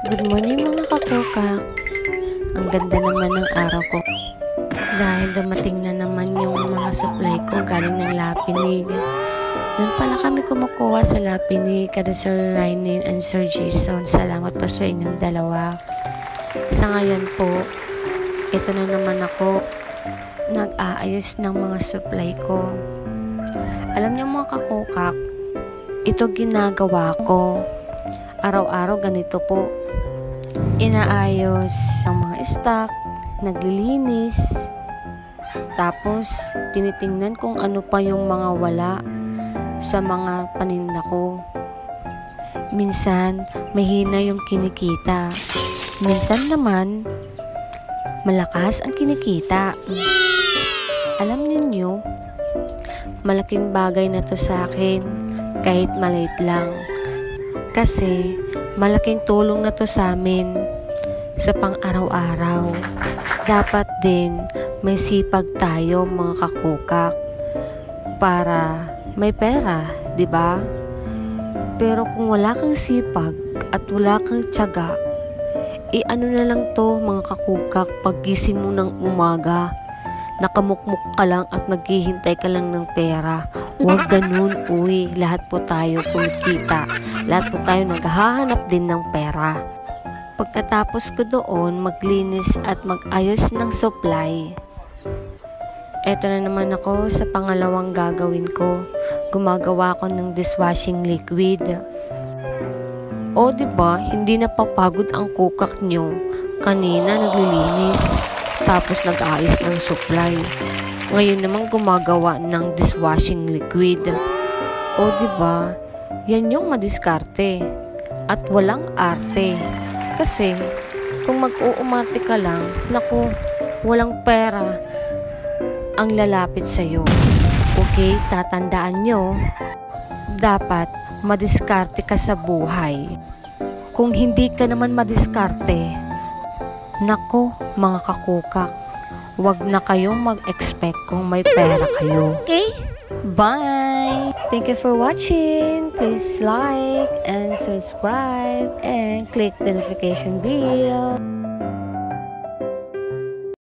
Good morning mga kakukak. Ang ganda naman ng araw ko. Dahil dumating na naman yung mga supply ko galing ng Lapinig. Doon pala kami kumukuha sa Lapinig kada Sir Ryan and Sir Jason. Salamat po sa inyong dalawa. Sa ngayon po, ito na naman ako nag-aayos ng mga supply ko. Alam niyo mga kakukak, ito ginagawa ko. Araw-araw ganito po. Inaayos ang mga stock, naglilinis, tapos tinitingnan kung ano pa yung mga wala sa mga paninda ko. Minsan, mahina yung kinikita. Minsan naman, malakas ang kinikita. Alam niyo, malaking bagay na to sa akin kahit maliit lang. Kasi malaking tulong na to sa amin sa pang-araw-araw. Dapat din may sipag tayo mga kakukak para may pera, di ba? Pero kung wala kang sipag at wala kang tiyaga, ano na lang to mga kakukak, paggising mo ng umaga, nakamukmuk ka lang at naghihintay ka lang ng pera. Huwag ganun, uy. Lahat po tayo kumikita. Lahat po tayo naghahanap din ng pera. Pagkatapos ko doon, maglinis at mag-ayos ng supply. Eto na naman ako sa pangalawang gagawin ko. Gumagawa ko ng dishwashing liquid. O diba, hindi napapagod ang kukak nyo. Kanina naglilinis, tapos nag-aayos ng supply. Ngayon naman gumagawa ng dishwashing liquid. O diba, yan yung madiskarte at walang arte. Kasi kung mag-uumarte ka lang, naku, walang pera ang lalapit sa'yo. Okay, tatandaan nyo, dapat madiskarte ka sa buhay. Kung hindi ka naman madiskarte, naku, mga kakukak, wag na kayong mag-expect kung may pera kayo. Okay? Bye! Thank you for watching. Please like and subscribe and click the notification bell.